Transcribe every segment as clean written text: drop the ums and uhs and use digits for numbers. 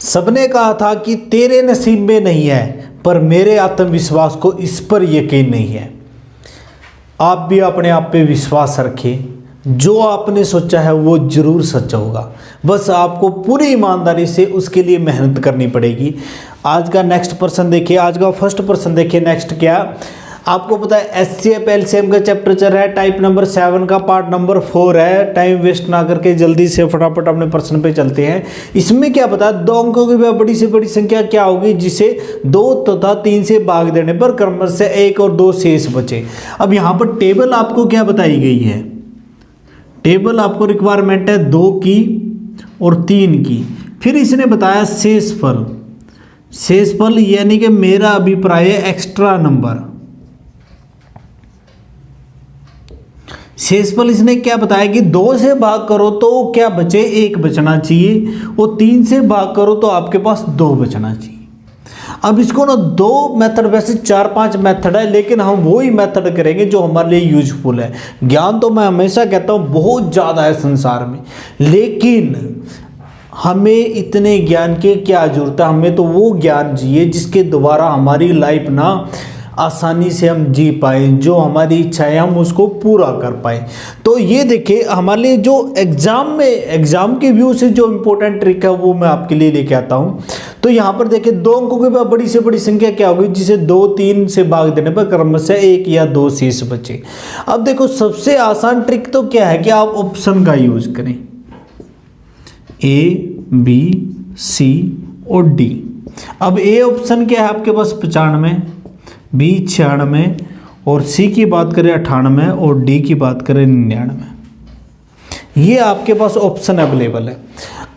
सबने कहा था कि तेरे नसीब में नहीं है, पर मेरे आत्मविश्वास को इस पर यकीन नहीं है। आप भी अपने आप पे विश्वास रखें, जो आपने सोचा है वो जरूर सच होगा। बस आपको पूरी ईमानदारी से उसके लिए मेहनत करनी पड़ेगी। आज का नेक्स्ट पर्सन देखिए, आज का फर्स्ट पर्सन देखिए। नेक्स्ट क्या आपको पता है, HCF LCM का चैप्टर चल रहा है, टाइप नंबर 7 का पार्ट नंबर 4 है। टाइम वेस्ट ना करके जल्दी से फटाफट अपने प्रश्न पे चलते हैं। इसमें क्या पता है, 2 अंकों की बड़ी से बड़ी संख्या क्या होगी जिसे 2 तथा 3 से भाग देने पर क्रमशः 1 और 2 शेष बचे। अब यहाँ पर टेबल आपको क्या बताई गई है, टेबल आपको रिक्वायरमेंट है 2 की और 3 की। फिर इसने बताया शेषफल, शेषफल यानी कि मेरा अभिप्राय है एक्स्ट्रा नंबर। शेषफल इसने क्या बताया कि 2 से भाग करो तो क्या बचे, 1 बचना चाहिए, और 3 से भाग करो तो आपके पास 2 बचना चाहिए। अब इसको ना 2 मेथड, वैसे 4-5 मेथड है, लेकिन हम वही मेथड करेंगे जो हमारे लिए यूजफुल है। ज्ञान तो मैं हमेशा कहता हूँ बहुत ज़्यादा है संसार में, लेकिन हमें इतने ज्ञान की क्या जरूरत है। हमें तो वो ज्ञान चाहिए जिसके द्वारा हमारी लाइफ ना आसानी से हम जी पाए, जो हमारी इच्छा है हम उसको पूरा कर पाए। तो ये देखिए हमारे लिए जो एग्जाम के व्यू से जो इंपॉर्टेंट ट्रिक है वो मैं आपके लिए लेके आता हूँ। तो यहाँ पर देखिए 2 अंकों के बाद बड़ी से बड़ी संख्या क्या होगी जिसे 2-3 से भाग देने पर क्रमशः 1 या 2 शेष बचे। अब देखो सबसे आसान ट्रिक तो क्या है कि आप ऑप्शन का यूज करें, A, B, C और D। अब A ऑप्शन क्या है आपके पास 95, B 96 और C की बात करें 98 और D की बात करें 99। ये आपके पास ऑप्शन अवेलेबल है।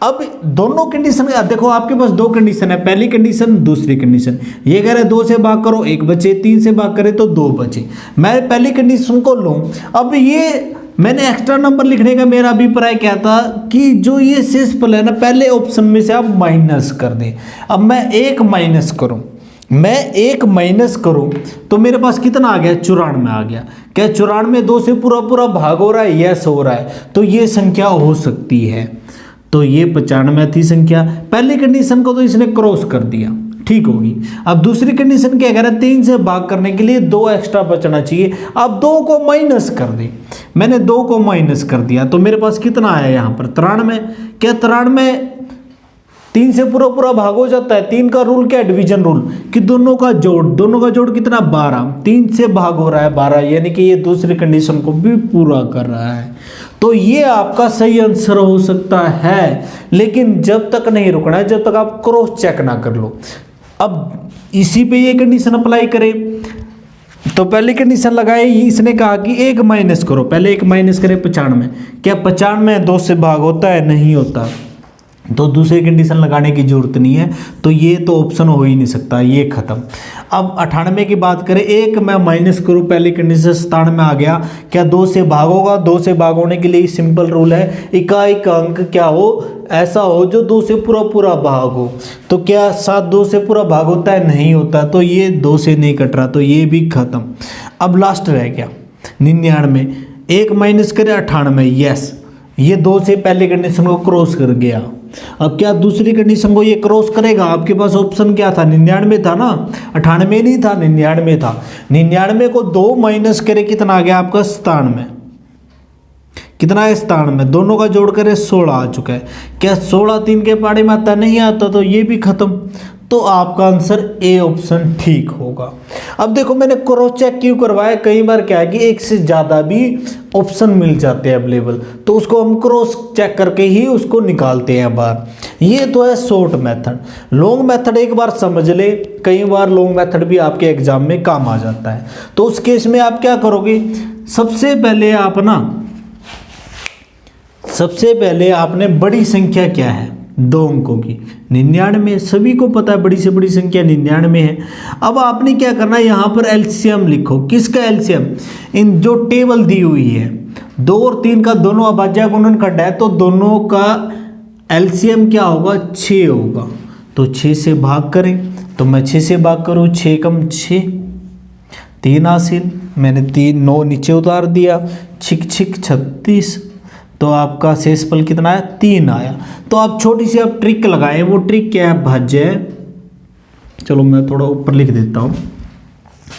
अब दोनों कंडीशन देखो, आपके पास 2 कंडीशन है, पहली कंडीशन दूसरी कंडीशन। ये कह रहे हैं 2 से भाग करो 1 बचे, 3 से भाग करें तो 2 बचे। मैं पहली कंडीशन को लूँ। अब ये मैंने एक्स्ट्रा नंबर लिखने का मेरा अभिप्राय क्या था कि जो ये शेषफल है ना, पहले ऑप्शन में से आप माइनस कर दें। अब मैं 1 माइनस करूं, मैं 1 माइनस करूं तो मेरे पास कितना आ गया, 94 आ गया। क्या 94 2 से पूरा भाग हो रहा है, यस हो रहा है, तो ये संख्या हो सकती है। तो ये 95 थी संख्या। पहली कंडीशन को तो इसने क्रॉस कर दिया, ठीक होगी। अब दूसरी कंडीशन क्या कह रहा है, 3 से भाग करने के लिए 2 एक्स्ट्रा बचना चाहिए। अब 2 को माइनस कर दे, मैंने 2 को माइनस कर दिया तो मेरे पास कितना आया यहाँ पर 93। क्या 93 3 से पूरा भाग हो जाता है। 3 का रूल क्या है, डिवीजन रूल, कि दोनों का जोड़ कितना 12, 3 से भाग हो रहा है 12, यानी कि ये दूसरी कंडीशन को भी पूरा कर रहा है। तो ये आपका सही आंसर हो सकता है, लेकिन जब तक नहीं रुकना है, जब तक आप क्रॉस चेक ना कर लो। अब इसी पे ये कंडीशन अप्लाई करें तो पहली कंडीशन लगाए, इसने कहा कि 1 माइनस करो, पहले 1 माइनस करें 95। क्या 95 2 से भाग होता है, नहीं होता, तो दूसरी कंडीशन लगाने की जरूरत नहीं है। तो ये तो ऑप्शन हो ही नहीं सकता, ये खत्म। अब 98 की बात करें, 1 मैं माइनस करूं, पहली कंडीशन 97 आ गया। क्या 2 से भाग होगा, 2 से भाग होने के लिए सिंपल रूल है, इकाई का अंक क्या हो, ऐसा हो जो 2 से पूरा भाग हो। तो क्या 7 2 से पूरा भाग होता है, नहीं होता, तो ये 2 से नहीं कट रहा, तो ये भी खत्म। अब लास्ट रह गया 99, 1 माइनस करें 98, यस, ये 2 से पहले कंडीशन को क्रॉस कर गया। अब क्या दूसरी कंडीशन को ये क्रॉस करेगा, आपके पास ऑप्शन क्या था, 99 था ना, 98 नहीं था, 99 था। 99 को 2 माइनस करे कितना आ गया आपका 97, कितना है 97, दोनों का जोड़ करें 16 आ चुका है। क्या 16 3 के पाड़े में आता, नहीं आता, तो ये भी खत्म। तो आपका आंसर ए ऑप्शन ठीक होगा। अब देखो मैंने क्रॉस चेक क्यों करवाया, कई बार क्या है कि एक से ज़्यादा भी ऑप्शन मिल जाते हैं अवेलेबल, तो उसको हम क्रॉस चेक करके ही उसको निकालते हैं बाहर। ये तो है शॉर्ट मेथड। लॉन्ग मेथड एक बार समझ ले, कई बार लॉन्ग मेथड भी आपके एग्जाम में काम आ जाता है। तो उस केस में आप क्या करोगे, सबसे पहले आपने बड़ी संख्या क्या है 2 अंकों की, 99, सभी को पता है बड़ी से बड़ी संख्या 99 है। अब आपने क्या करना है, यहाँ पर एलसीएम लिखो। किसका एलसीएम, इन जो टेबल दी हुई है 2 और 3 का दोनों अभाज्य गुणनखंड है, तो दोनों का एलसीएम क्या होगा 6 होगा। तो 6 से भाग करें, तो मैं 6 से भाग करूँ, 6 कम 6 3 हासिल, मैंने 9 नीचे उतार दिया, 6 36, तो आपका शेषफल कितना आया, 3 आया। तो आप छोटी सी आप ट्रिक लगाएं, वो ट्रिक क्या है, भाज्य, चलो मैं थोड़ा ऊपर लिख देता हूँ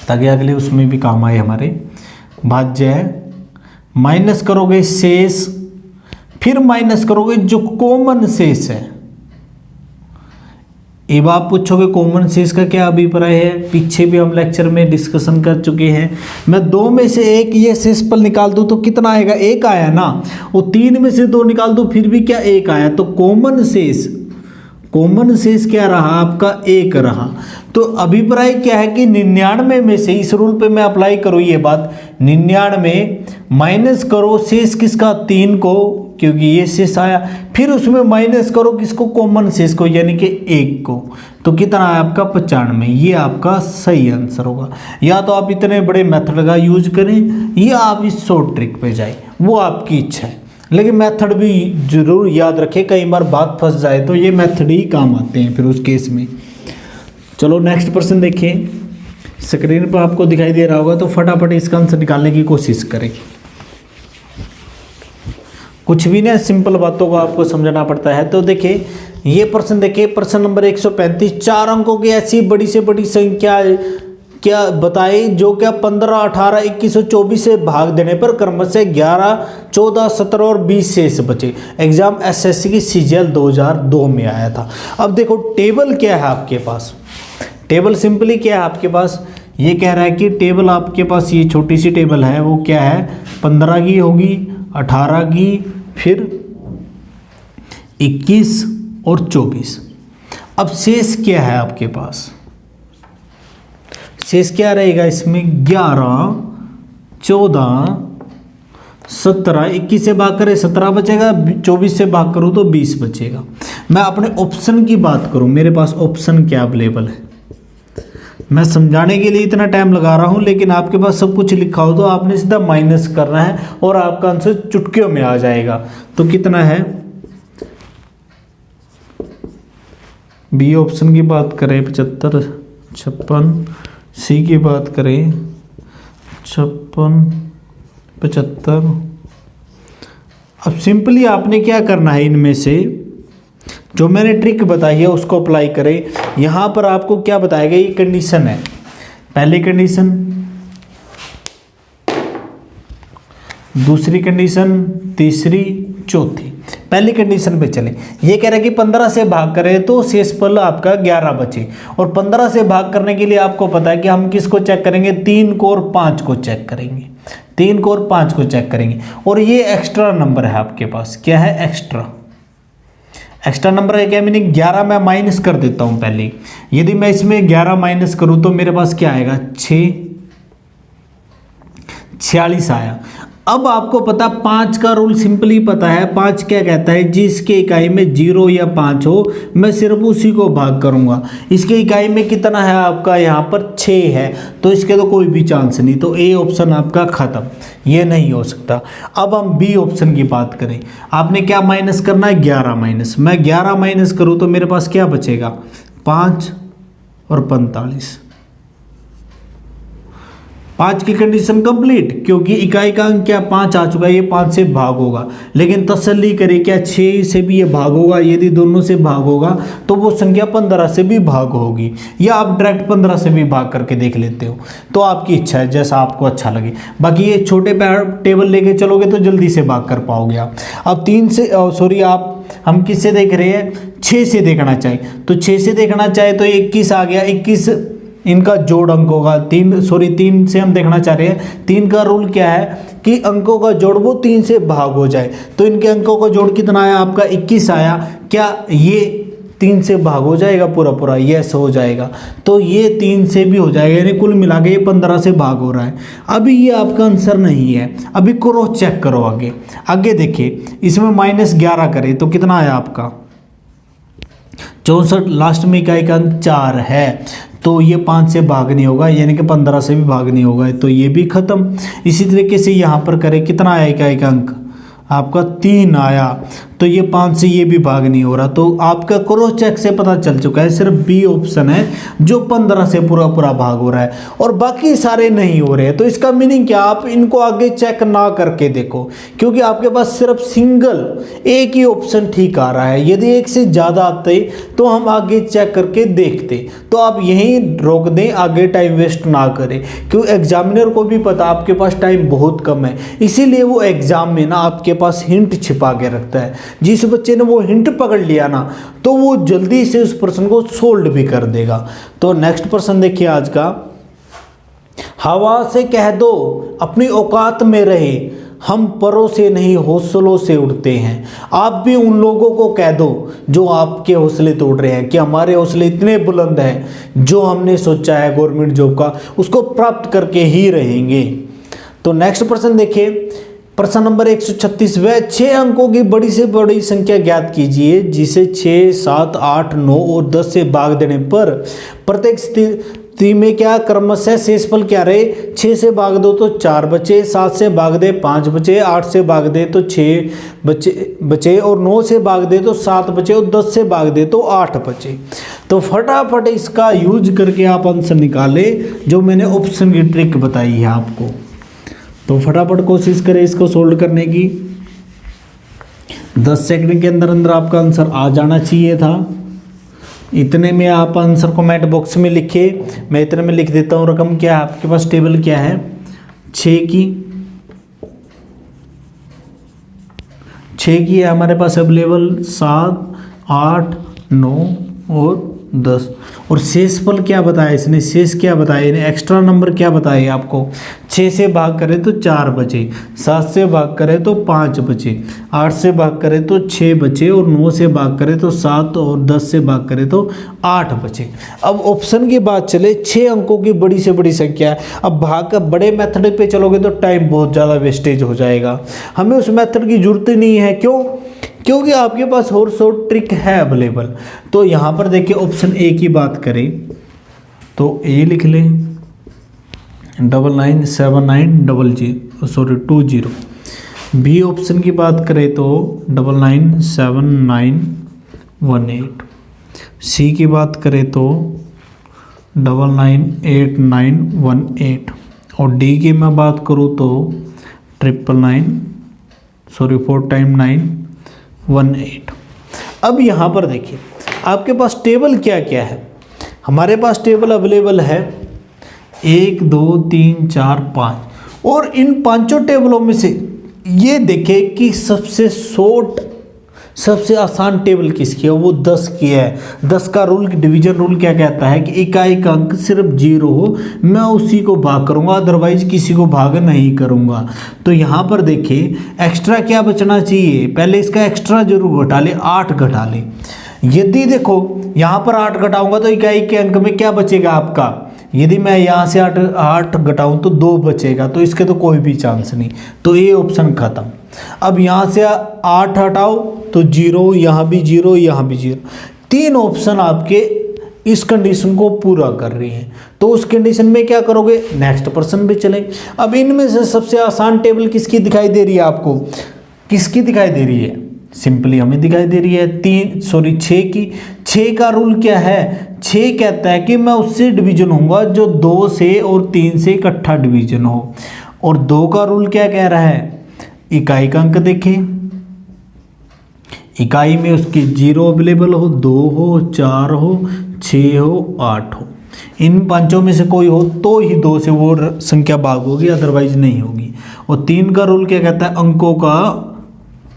ताकि अगले उसमें भी काम आए हमारे। भाज्य माइनस करोगे शेष, फिर माइनस करोगे जो कॉमन शेष है। अब आप पूछोगे कॉमन शेष का क्या अभिप्राय है, पीछे भी हम लेक्चर में डिस्कशन कर चुके हैं। मैं 2 में से 1 ये शेषफल निकाल दूं तो कितना आएगा, 1 आया ना। वो 3 में से 2 निकाल दूं फिर भी क्या 1 आया। तो कॉमन शेष क्या रहा आपका, 1 रहा। तो अभिप्राय क्या है कि 99 में से, इस रूल पे मैं अप्लाई करूँ ये बात, 99 माइनस करो शेष किसका, 3 को, क्योंकि ये शेष आया, फिर उसमें माइनस करो किसको, कॉमन शेष को, यानी कि 1 को। तो कितना है आपका 95। ये आपका सही आंसर होगा। या तो आप इतने बड़े मेथड का यूज करें या आप इस शॉर्ट ट्रिक पे जाए, वो आपकी इच्छा है। लेकिन मेथड भी जरूर याद रखें, कई बार बात फंस जाए तो ये मेथड ही काम आते हैं फिर उस केस में। चलो नेक्स्ट प्रश्न देखिए, स्क्रीन पर आपको दिखाई दे रहा होगा, तो फटाफट इसका आंसर निकालने की कोशिश करें। कुछ भी ना, सिंपल बातों को आपको समझना पड़ता है। तो देखिए ये प्रश्न देखिए, प्रश्न नंबर 135, 4 अंकों की ऐसी बड़ी से बड़ी संख्या क्या बताई जो क्या 15, 18, 21 और 24 से भाग देने पर क्रमशः 11, 14, 17 और 20 शेष बचे। एग्जाम एसएससी की सीजीएल 2002 में आया था। अब देखो टेबल क्या है आपके पास, टेबल सिंपली क्या है आपके पास, ये कह रहा है कि टेबल आपके पास ये छोटी सी टेबल है, वो क्या है, 15 की होगी, 18 की, फिर 21 और 24। अब शेष क्या है आपके पास, शेष क्या रहेगा इसमें, 11, 14, 17, 21 से भाग करें 17 बचेगा, 24 से भाग करूँ तो 20 बचेगा। मैं अपने ऑप्शन की बात करूँ, मेरे पास ऑप्शन क्या अवेलेबल है, मैं समझाने के लिए इतना टाइम लगा रहा हूँ, लेकिन आपके पास सब कुछ लिखा हो तो आपने सीधा माइनस करना है और आपका आंसर चुटकियों में आ जाएगा। तो कितना है, बी ऑप्शन की बात करें 75, 56, सी की बात करें 56, 75। अब सिंपली आपने क्या करना है, इनमें से जो मैंने ट्रिक बताई है उसको अप्लाई करें। यहाँ पर आपको क्या बताया गया, ये कंडीशन है, पहली कंडीशन, दूसरी कंडीशन, तीसरी, चौथी। पहली कंडीशन पे चले, ये कह रहा है कि 15 से भाग करें तो शेषफल आपका 11 बचे, और 15 से भाग करने के लिए आपको पता है कि हम किसको चेक करेंगे, 3 को और 5 को चेक करेंगे, 3 को और 5 को चेक करेंगे। और ये एक्स्ट्रा नंबर है आपके पास, क्या है, एक्स्ट्रा नंबर है क्या, मैंने 11 मैं माइनस कर देता हूं पहले। यदि मैं इसमें 11 माइनस करूं तो मेरे पास क्या आएगा, 46 आया। अब आपको पता 5 का रूल सिंपली पता है, 5 क्या कहता है, जिसके इकाई में 0 या 5 हो मैं सिर्फ उसी को भाग करूंगा। इसके इकाई में कितना है आपका, यहाँ पर 6 है, तो इसके तो कोई भी चांस नहीं। तो ए ऑप्शन आपका खत्म, ये नहीं हो सकता। अब हम बी ऑप्शन की बात करें, आपने क्या माइनस करना है, 11 माइनस, मैं 11 माइनस करूँ तो मेरे पास क्या बचेगा, 5 और 45। 5 की कंडीशन कंप्लीट, क्योंकि इकाई का अंक क्या 5 आ चुका है, ये 5 से भाग होगा। लेकिन तसल्ली करें, क्या 6 से भी ये भाग होगा, यदि दोनों से भाग होगा तो वो संख्या 15 से भी भाग होगी, या आप डायरेक्ट 15 से भी भाग करके देख लेते हो, तो आपकी इच्छा है, जैसा आपको अच्छा लगे। बाकी ये छोटे टेबल लेके चलोगे तो जल्दी से भाग कर पाओगे आप। अब 3 से हम किससे देख रहे हैं, 6 से देखना चाहिए, तो 6 से देखना चाहे तो 21 आ गया, 21 इनका जोड़ अंक होगा, 3 से हम देखना चाह रहे हैं। 3 का रूल क्या है कि अंकों का जोड़ वो 3 से भाग हो जाए, तो इनके अंकों का जोड़ कितना आया आपका, 21 आया। क्या ये 3 से भाग हो जाएगा पूरा, यस हो जाएगा। तो ये 3 से भी हो जाएगा, यानी कुल मिला के ये 15 से भाग हो रहा है। अभी ये आपका आंसर नहीं है, अभी क्रॉस चेक करो आगे देखिए, इसमें -11 करें तो कितना आया आपका, 64। लास्ट में इकाई का अंक 4 है, तो ये 5 से भाग नहीं होगा, यानी कि 15 से भी भाग नहीं होगा, तो ये भी खत्म। इसी तरीके से यहाँ पर करें, कितना आया इकाई का अंक आपका, 3 आया, तो ये 5 से ये भी भाग नहीं हो रहा, तो आपका क्रॉस चेक से पता चल चुका है सिर्फ बी ऑप्शन है जो 15 से पूरा पूरा भाग हो रहा है और बाकी सारे नहीं हो रहे हैं। तो इसका मीनिंग क्या, आप इनको आगे चेक ना करके देखो, क्योंकि आपके पास सिर्फ सिंगल एक ही ऑप्शन ठीक आ रहा है। यदि एक से ज़्यादा आते तो हम आगे चेक करके देखते। तो आप यहीं रोक दें, आगे टाइम वेस्ट ना करें, क्योंकि एग्जामिनर को भी पता आपके पास टाइम बहुत कम है, इसीलिए वो एग्जाम में ना आपके पास हिंट छिपा के रखता है। जिस बच्चे ने वो हिंट पकड़ लिया ना, तो वो जल्दी से उस प्रश्न को सोल्व भी कर देगा। तो नेक्स्ट प्रश्न देखिए आज का, हवा से कह दो अपनी औकात में रहे, हम परों से नहीं हौसलों से उड़ते हैं। आप भी उन लोगों को कह दो जो आपके हौसले तोड़ रहे हैं कि हमारे हौसले इतने बुलंद हैं, जो हमने सोचा है गवर्नमेंट जॉब का उसको प्राप्त करके ही रहेंगे। तो नेक्स्ट प्रश्न देखिए, प्रश्न नंबर 136, वह 6 अंकों की बड़ी से बड़ी संख्या ज्ञात कीजिए जिसे 6, 7, 8, 9 और 10 से भाग देने पर प्रत्येक स्थिति में क्या क्रमशः शेषफल क्या रहे। 6 से भाग दो तो 4 बचे, 7 से भाग दे 5 बचे, 8 से भाग दे तो 6 बचे और 9 से भाग दे तो 7 बचे और 10 से भाग दे तो 8 बचे। तो फटाफट इसका यूज करके आप आंसर निकालें, जो मैंने ऑप्शन की ट्रिक बताई है आपको। तो फटाफट कोशिश करें इसको सोल्व करने की। 10 सेकंड के अंदर अंदर आपका आंसर आ जाना चाहिए था। इतने में आप आंसर कमेंट बॉक्स में लिखिए, मैं इतने में लिख देता हूँ रकम क्या है आपके पास। टेबल क्या है, 6 की है हमारे पास अवेलेबल, 7, 8, 9 और 10। और शेषफल क्या बताया इसने, शेष क्या बताया इन्हें, एक्स्ट्रा नंबर क्या बताया आपको। 6 से भाग करें तो 4 बचे, 7 से भाग करें तो 5 बचे, 8 से भाग करें तो 6 बचे और 9 से भाग करें तो 7 और 10 से भाग करें तो 8 बचे। अब ऑप्शन की बात चले, 6 अंकों की बड़ी से बड़ी संख्या है। अब भाग का बड़े मेथड पे चलोगे तो टाइम बहुत ज़्यादा वेस्टेज हो जाएगा, हमें उस मेथड की जरूरत ही नहीं है। क्यों, क्योंकि आपके पास और शॉर्ट ट्रिक है अवेलेबल। तो यहाँ पर देखिए ऑप्शन ए की बात करें तो ए लिख लें 997900 बी ऑप्शन की बात करें तो 997918, सी की बात करें तो 998918 और डी की मैं बात करूँ तो 4 टाइम 918। अब यहाँ पर देखिए आपके पास टेबल क्या क्या है। हमारे पास टेबल अवेलेबल है 1, 2, 3, 4, 5 और इन पांचों टेबलों में से ये देखें कि सबसे शॉर्ट सबसे आसान टेबल किसकी है, वो 10 की है। 10 का रूल, डिवीजन रूल क्या कहता है कि इकाई का अंक सिर्फ 0 हो मैं उसी को भाग करूंगा, अदरवाइज किसी को भाग नहीं करूंगा। तो यहाँ पर देखिए एक्स्ट्रा क्या बचना चाहिए, पहले इसका एक्स्ट्रा जरूर घटा ले, 8 घटा ले। यदि देखो यहाँ पर 8 घटाऊंगा तो इकाई के अंक में क्या बचेगा आपका, यदि मैं यहाँ से 8 घटाऊँ तो 2 बचेगा, तो इसके तो कोई भी चांस नहीं, तो ये ऑप्शन खत्म। अब यहाँ से 8 हटाओ तो 0, यहाँ भी 0, यहाँ भी 0। 3 ऑप्शन आपके इस कंडीशन को पूरा कर रही हैं। तो उस कंडीशन में क्या करोगे, नेक्स्ट प्रश्न पे चले। अब इनमें से सबसे आसान टेबल किसकी दिखाई दे रही है आपको, किसकी दिखाई दे रही है, सिंपली हमें दिखाई दे रही है 6 की। 6 का रूल क्या है, 6 कहता है कि मैं उससे डिवीजन होऊंगा जो 2 से और 3 से इकट्ठा डिवीजन हो। और 2 का रूल क्या कह रहा है, इकाई का अंक देखें, इकाई में उसकी 0 अवेलेबल हो, 2 हो, 4 हो, 6 हो, 8 हो। इन पांचों में से कोई हो तो ही 2 से वो संख्या भाग होगी, अदरवाइज नहीं होगी। और 3 का रूल क्या कहता है, अंकों का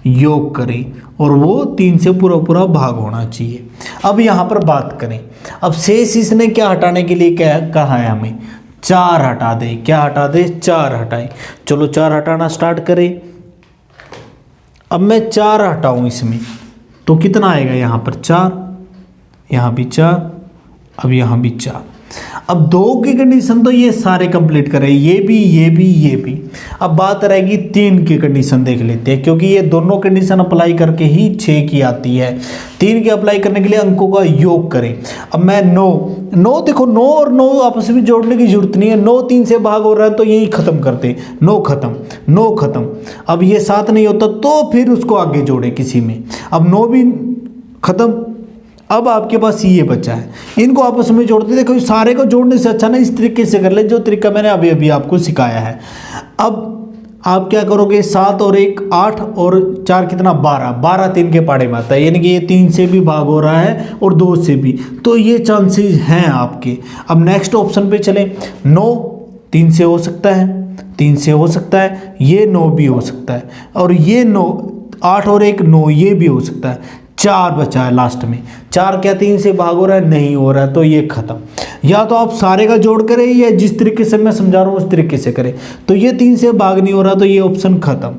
योग करें और वो 3 से पूरा पूरा भाग होना चाहिए। अब यहाँ पर बात करें, अब शेष इसने क्या हटाने के लिए क्या कहा है हमें, 4 हटा दे। क्या हटा दे, 4 हटाए। चलो 4 हटाना स्टार्ट करें। अब मैं 4 हटाऊं इसमें तो कितना आएगा, यहाँ पर 4, यहाँ भी 4, अब यहाँ भी 4। अब 2 की कंडीशन तो ये सारे कंप्लीट करें, ये भी ये भी ये भी। अब बात रहेगी 3 की कंडीशन देख लेते हैं, क्योंकि ये दोनों कंडीशन अप्लाई करके ही 6 की आती है। 3 की अप्लाई करने के लिए अंकों का योग करें। अब मैं 9 देखो, 9 और 9 आपस में जोड़ने की जरूरत नहीं है। 9 3 से भाग हो रहा है तो यही खत्म करते, 9 खत्म 9 खत्म। अब ये 7 नहीं होता तो फिर उसको आगे जोड़े किसी में। अब 9 भी खत्म। अब आपके पास ये बचा है, इनको आपस में जोड़ते। देखो सारे को जोड़ने से अच्छा ना इस तरीके से कर ले जो तरीका मैंने अभी अभी आपको सिखाया है। अब आप क्या करोगे, 7 और 1 8 और 4 कितना 12, 12 3 के पाड़े में आता है, यानी कि ये 3 से भी भाग हो रहा है और 2 से भी, तो ये चांसेस हैं आपके। अब नेक्स्ट ऑप्शन पे चले। 9 3 से हो सकता है, 3 से हो सकता है, ये 9 भी हो सकता है, और ये 9 8 और 1 9 ये भी हो सकता है। 4 बचा है लास्ट में। 4 क्या 3 से भाग हो रहा है, नहीं हो रहा है, तो ये खत्म। या तो आप सारे का जोड़ करें या जिस तरीके से मैं समझा रहा हूँ उस तरीके से करें। तो ये 3 से भाग नहीं हो रहा, तो ये ऑप्शन खत्म।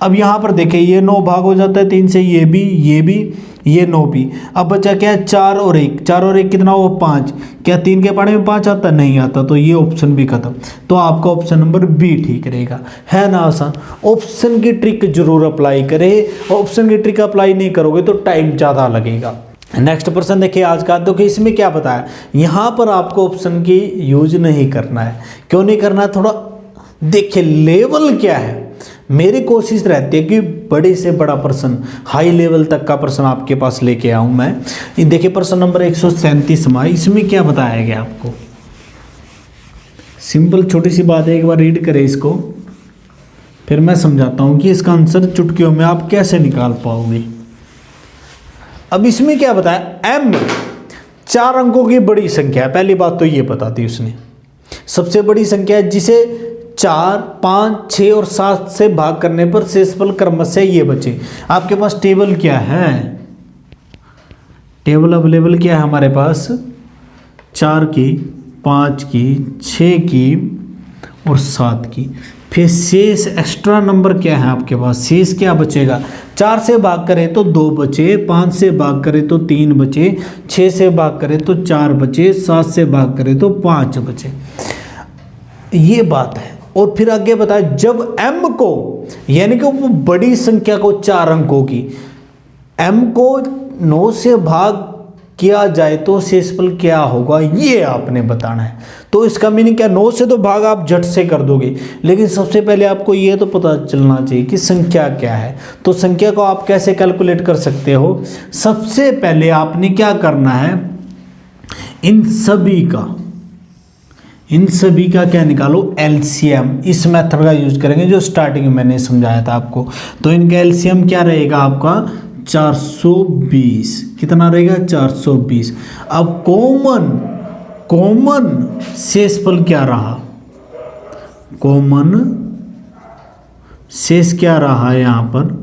अब यहाँ पर देखें, ये 9 भाग हो जाता है 3 से, ये भी ये 9 भी। अब बचा क्या है, 4 और 1, 4 और 1 कितना हुआ 5। क्या 3 के पाड़े में 5 आता, नहीं आता, तो ये ऑप्शन भी खत्म। तो आपका ऑप्शन नंबर बी ठीक रहेगा, है ना आसान। ऑप्शन की ट्रिक जरूर अप्लाई करें, ऑप्शन की ट्रिक अप्लाई नहीं करोगे तो टाइम ज़्यादा लगेगा। नेक्स्ट प्रश्न देखिए आज का। देखिए इसमें क्या बताया, यहाँ पर आपको ऑप्शन की यूज नहीं करना है। क्यों नहीं करना है, थोड़ा देखिए लेवल क्या है। मेरी कोशिश रहती है कि बड़े से बड़ा प्रश्न, हाई लेवल तक का प्रश्न आपके पास लेके आऊं मैं। ये देखिए प्रश्न नंबर 137 में, इसमें क्या बताया गया आपको। सिंपल छोटी सी बात है, एक बार रीड करें इसको, फिर मैं समझाता हूं कि इसका आंसर चुटकियों में आप कैसे निकाल पाओगे। अब इसमें क्या बताया, m 4 अंकों की बड़ी संख्या है। पहली बात तो ये बता दी उसने, सबसे बड़ी संख्या है जिसे 4 5 6 और 7 से भाग करने पर शेषफल क्रमशः ये बचे। आपके पास टेबल क्या है, टेबल अवेलेबल क्या है हमारे पास, 4 की 5 की 6 की और 7 की। फिर शेष एक्स्ट्रा नंबर क्या है आपके पास, शेष क्या बचेगा, 4 से भाग करें तो 2 बचे, 5 से भाग करें तो 3 बचे, 6 से भाग करें तो 4 बचे, 7 से भाग करें तो 5 बचे। ये बात है। और फिर आगे बताया, जब m को, यानी कि वो बड़ी संख्या को 4 अंकों की, m को 9 से भाग किया जाए तो शेषफल क्या होगा, ये आपने बताना है। तो इसका मीनिंग क्या, 9 से तो भाग आप झट से कर दोगे, लेकिन सबसे पहले आपको ये तो पता चलना चाहिए कि संख्या क्या है। तो संख्या को आप कैसे कैलकुलेट कर सकते हो, सबसे पहले आपने क्या करना है, इन सभी का क्या निकालो, एलसीएम। इस मेथड का यूज करेंगे जो स्टार्टिंग में मैंने समझाया था आपको। तो इनका एलसीएम क्या रहेगा आपका 420, कितना रहेगा 420। अब कॉमन शेषफल क्या रहा, कॉमन शेष क्या रहा है यहाँ पर,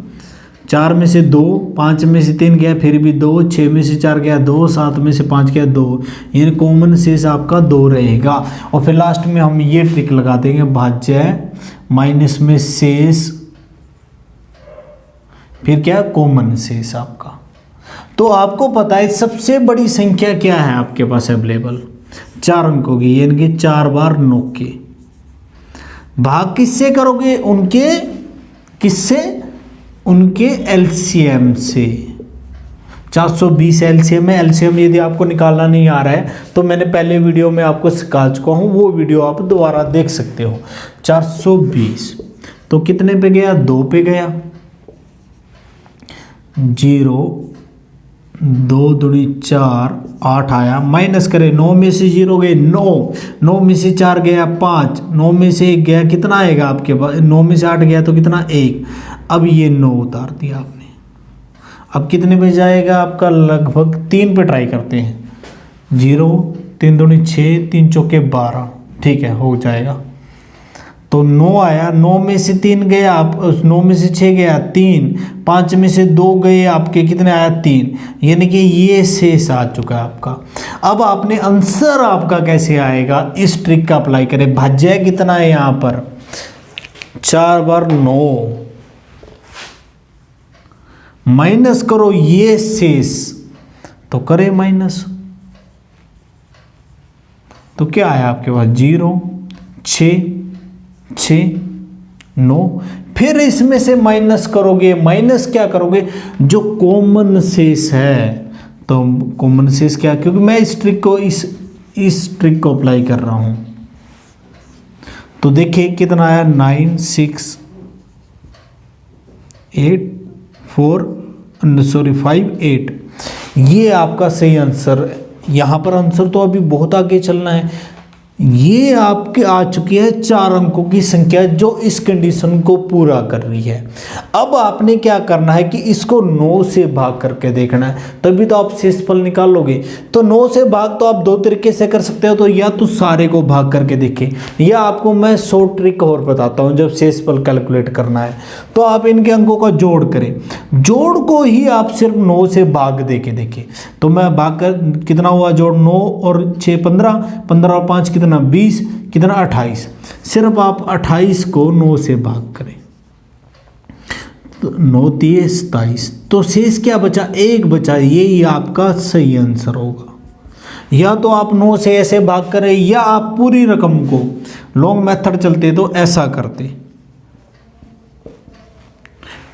4 में से 2, 5 में से 3 गया फिर भी 2, 6 में से 4 गया 2, 7 में से 5 गया 2, यानी कॉमन शेष आपका 2 रहेगा। और फिर लास्ट में हम ये ट्रिक लगा देंगे, भाज्य माइनस में शेष, फिर क्या कॉमन शेष आपका। तो आपको पता है सबसे बड़ी संख्या क्या है आपके पास अवेलेबल, 4 अंकों की, यानी कि 4 बार 9 के भाग किससे करोगे, उनके एलसीएम से। 420 एलसीएम है। एलसीएम यदि आपको निकालना नहीं आ रहा है तो मैंने पहले वीडियो में आपको सिखा चुका हूँ, वो वीडियो आप दोबारा देख सकते हो। 420 तो कितने पे गया, 2 पे गया, 0 2 दूनी 4 8 आया, माइनस करें 9 में से 0 गए 9 में से 4 गया 5, 9 में से 1 गया, कितना आएगा आपके पास, 9 में से 8 गया तो कितना 1। अब ये 9 उतार दिया आपने, अब कितने पे जाएगा आपका, लगभग 3 पे ट्राई करते हैं, 0 3 दूनी 6 3 चौके 12, ठीक है हो जाएगा। तो 9 आया, 9 में से 3 गया आप, 9 में से 6 गया 3, 5 में से 2 गए आपके, कितने आया 3, यानी कि ये शेष आ चुका है आपका। अब आपने आंसर आपका कैसे आएगा, इस ट्रिक का अप्लाई करें। भाज्य कितना है यहाँ पर, 4 बार 9, माइनस करो ये शेष, तो करें माइनस, तो क्या आया आपके पास 0, 6, 6, 9। फिर इसमें से माइनस करोगे, माइनस क्या करोगे, जो कॉमन शेष है। तो कॉमन शेष क्या, क्योंकि मैं इस ट्रिक को इस ट्रिक को अप्लाई कर रहा हूं। तो देखिए कितना आया 9, 6, 8, 5, 8। ये आपका सही आंसर। यहाँ पर आंसर तो अभी बहुत आगे चलना है। ये आपके आ चुकी है 4 अंकों की संख्या जो इस कंडीशन को पूरा कर रही है। अब आपने क्या करना है कि इसको 9 से भाग करके देखना है, तभी तो आप शेषफल निकालोगे। तो 9 से भाग तो आप 2 तरीके से कर सकते हो, तो या तो सारे को भाग करके देखें, या आपको मैं शॉर्ट ट्रिक और बताता हूं। जब शेषफल कैलकुलेट करना है तो आप इनके अंकों का जोड़ करें, जोड़ को ही आप सिर्फ 9 से भाग दे के देखें। तो मैं भाग कर कितना हुआ जोड़, 9 और 6 15, 15 और 5 कितना 20, कितना 28। सिर्फ आप 28 को 9 से भाग करें, तो 9 3 27। तो शेष क्या बचा, 1 बचा। यही आपका सही आंसर होगा। या तो आप 9 से ऐसे भाग करें, या आप पूरी रकम को लॉन्ग मेथड चलते तो ऐसा करते,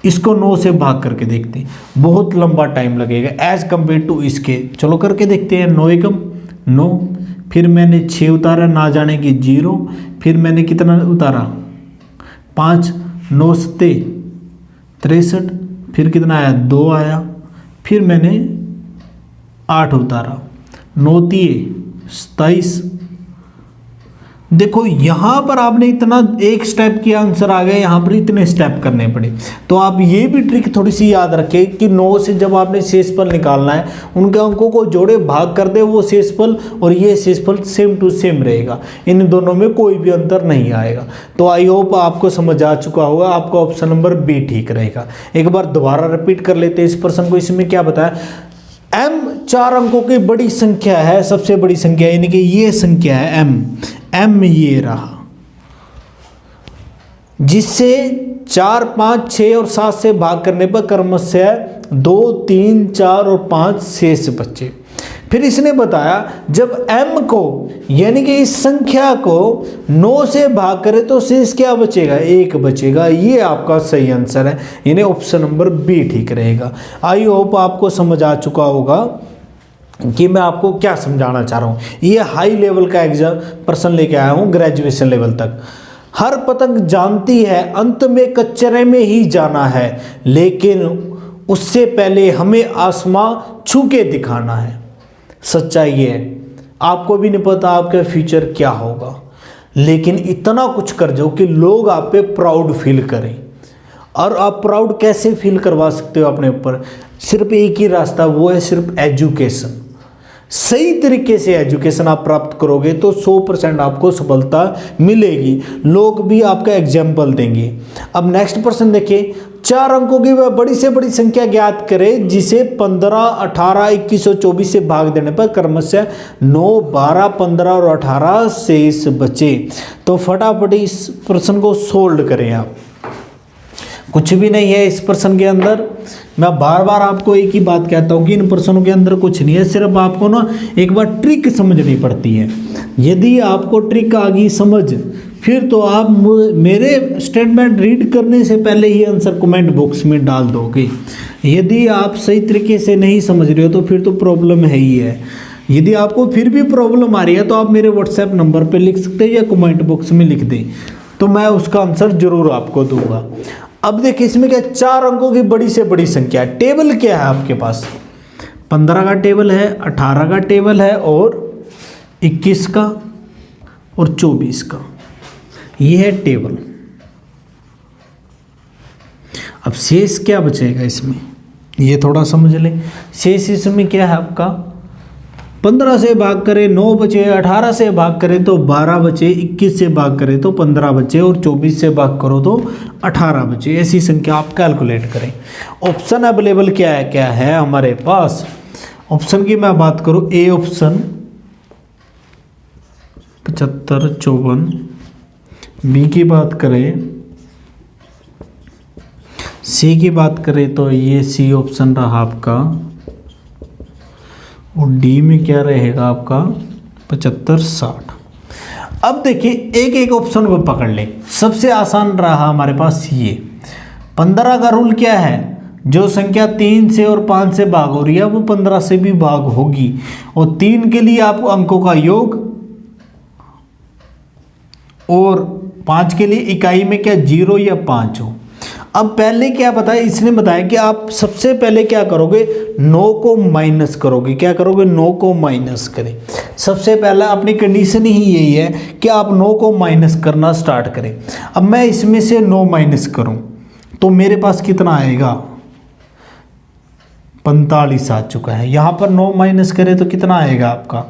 इसको 9 से भाग करके देखते। बहुत लंबा टाइम लगेगा एज कंपेयर टू इसके। चलो करके देखते हैं। 9 एकम 9, फिर मैंने 6 उतारा, ना जाने की 0, फिर मैंने कितना उतारा 5, 9 7 63, फिर कितना आया 2 आया, फिर मैंने 8 उतारा, 9 3 27। देखो यहाँ पर आपने इतना एक स्टेप किया, आंसर आ गया। यहाँ पर इतने स्टेप करने पड़े। तो आप ये भी ट्रिक थोड़ी सी याद रखें कि 9 से जब आपने शेषफल निकालना है, उनके अंकों को जोड़े भाग कर दे, वो शेषफल और ये शेषफल सेम टू सेम रहेगा। इन दोनों में कोई भी अंतर नहीं आएगा। तो आई होप आपको समझ आ चुका होगा। आपका ऑप्शन नंबर बी ठीक रहेगा। एक बार दोबारा रिपीट कर लेते हैं इस प्रश्न को। इसमें क्या बताया, m 4 अंकों की बड़ी संख्या है, सबसे बड़ी संख्या, यानी कि ये संख्या है m ये रहा, जिससे 4 5 6 और 7 से भाग करने पर क्रमशः 2 3 4 और 5 शेष बचे। फिर इसने बताया जब m को, यानी कि इस संख्या को 9 से भाग करे तो शेष क्या बचेगा, 1 बचेगा। ये आपका सही आंसर है, यानी ऑप्शन नंबर बी ठीक रहेगा। आई होप आपको समझ आ चुका होगा कि मैं आपको क्या समझाना चाह रहा हूँ। ये हाई लेवल का एग्जाम प्रश्न लेके आया हूँ, ग्रेजुएशन लेवल तक। हर पतंग जानती है अंत में कचरे में ही जाना है, लेकिन उससे पहले हमें आसमां छू के दिखाना है। सच्चाई ये है, आपको भी नहीं पता आपका फ्यूचर क्या होगा, लेकिन इतना कुछ कर जाओ कि लोग आप पे प्राउड फील करें। और आप प्राउड कैसे फील करवा सकते हो अपने ऊपर, सिर्फ एक ही रास्ता, वो है सिर्फ एजुकेशन। सही तरीके से एजुकेशन आप प्राप्त करोगे तो 100% आपको सफलता मिलेगी। लोग भी आपका एग्जाम्पल देंगे। अब नेक्स्ट प्रश्न देखिए, 4 अंकों की वह बड़ी से बड़ी संख्या ज्ञात करें जिसे 15 18 21 और 24 से भाग देने पर क्रमशः 9 12 15 और 18 शेष बचे। तो फटाफट इस प्रश्न को सोल्व करें आप। कुछ भी नहीं है इस प्रश्न के अंदर। मैं बार बार आपको एक ही बात कहता हूँ कि इन प्रश्नों के अंदर कुछ नहीं है, सिर्फ आपको ना एक बार ट्रिक समझनी पड़ती है। यदि आपको ट्रिक आ गई समझ, फिर तो आप मेरे स्टेटमेंट रीड करने से पहले ही आंसर कमेंट बॉक्स में डाल दोगे। यदि आप सही तरीके से नहीं समझ रहे हो तो फिर तो प्रॉब्लम है ही है। यदि आपको फिर भी प्रॉब्लम आ रही है तो आप मेरे व्हाट्सएप नंबर पर लिख सकते हैं या कमेंट बॉक्स में लिख दें, तो मैं उसका आंसर जरूर आपको दूंगा। अब देखिए इसमें क्या, 4 अंकों की बड़ी से बड़ी संख्या। टेबल क्या है आपके पास, 15 का टेबल है, 18 का टेबल है और 21 का और 24 का, ये है टेबल। अब शेष क्या बचेगा इसमें, ये थोड़ा समझ लें। शेष इसमें क्या है आपका, 15 से भाग करें 9 बचे, 18 से भाग करें तो 12 बचे, 21 से भाग करें तो 15 बचे और 24 से भाग करो तो 18 बचे। ऐसी संख्या आप कैलकुलेट करें। ऑप्शन अवेलेबल क्या है हमारे पास। ऑप्शन की मैं बात करूं, ए ऑप्शन 75 54, बी की बात करें, सी की बात करें तो ये सी ऑप्शन रहा आपका, और डी में क्या रहेगा आपका 75 60। अब देखिए एक एक ऑप्शन को पकड़ ले। सबसे आसान रहा हमारे पास ये 15 का रूल क्या है, जो संख्या 3 से और 5 से भाग हो रही है वो 15 से भी भाग होगी, और 3 के लिए आप अंकों का योग और 5 के लिए इकाई में क्या 0 या 5 हो। अब पहले क्या बताया, इसने बताया कि आप सबसे पहले क्या करोगे, 9 को माइनस करोगे। क्या करोगे, 9 को माइनस करें। सबसे पहला अपनी कंडीशन ही यही है कि आप 9 को माइनस करना स्टार्ट करें। अब मैं इसमें से 9 माइनस करूं तो मेरे पास कितना आएगा, 45 आ चुका है। यहाँ पर 9 माइनस करें तो कितना आएगा आपका,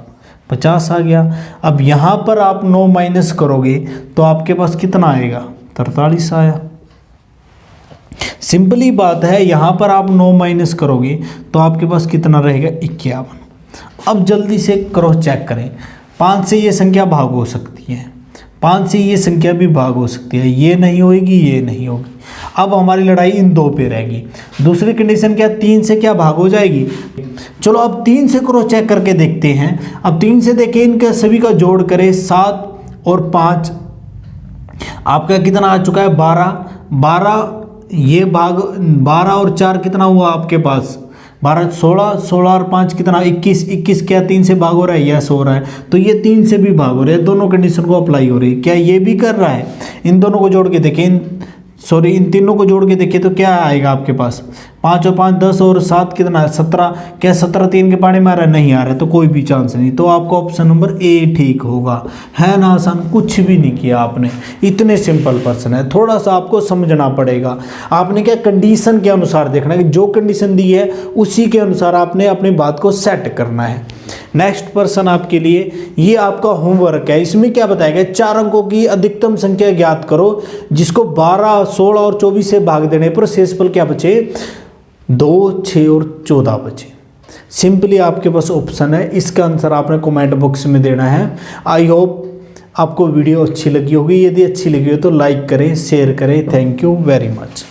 50 आ गया। अब यहाँ पर आप 9 माइनस करोगे तो आपके पास कितना आएगा, 43 आया। सिंपली बात है, यहाँ पर आप 9 माइनस करोगे तो आपके पास कितना रहेगा, 51। अब जल्दी से क्रॉस चेक करें, 5 से ये संख्या भाग हो सकती है, 5 से ये संख्या भी भाग हो सकती है, ये नहीं होगी, ये नहीं होगी। अब हमारी लड़ाई इन दो पे रहेगी। दूसरी कंडीशन क्या, 3 से क्या भाग हो जाएगी। चलो अब 3 से क्रॉस चेक करके देखते हैं। अब 3 से देखें, इनके सभी का जोड़ करें, 7 और 5 आपका कितना आ चुका है, 12 ये भाग 12 और 4 कितना हुआ आपके पास, 12 16 16 और 5 कितना 21 क्या 3 से भाग हो रहा है, यस हो रहा है। तो ये 3 से भी भाग हो रहा है, दोनों कंडीशन को अप्लाई हो रही है। क्या ये भी कर रहा है, इन दोनों को जोड़ के देखें, इन तीनों को जोड़ के देखिए तो क्या आएगा आपके पास, 5 और 5 10 और 7 कितना है, 17। क्या 17 3 के पानी में आ रहा है, नहीं आ रहा है, तो कोई भी चांस नहीं। तो आपका ऑप्शन नंबर ए ठीक होगा। है ना आसान, कुछ भी नहीं किया आपने, इतने सिंपल प्रश्न है। थोड़ा सा आपको समझना पड़ेगा। आपने क्या कंडीशन के अनुसार देखना है, जो कंडीशन दी है उसी के अनुसार आपने अपनी बात को सेट करना है। नेक्स्ट पर्सन आपके लिए ये आपका होमवर्क है। इसमें क्या बताया गया, 4 अंकों की अधिकतम संख्या ज्ञात करो जिसको 12 16 और 24 से भाग देने पर शेषफल क्या बचे, 2 6 और 14 बचे। सिंपली आपके पास ऑप्शन है, इसका आंसर आपने कमेंट बॉक्स में देना है। आई होप आपको वीडियो अच्छी लगी होगी। यदि अच्छी लगी हो तो लाइक करें, शेयर करें। Thank you very much.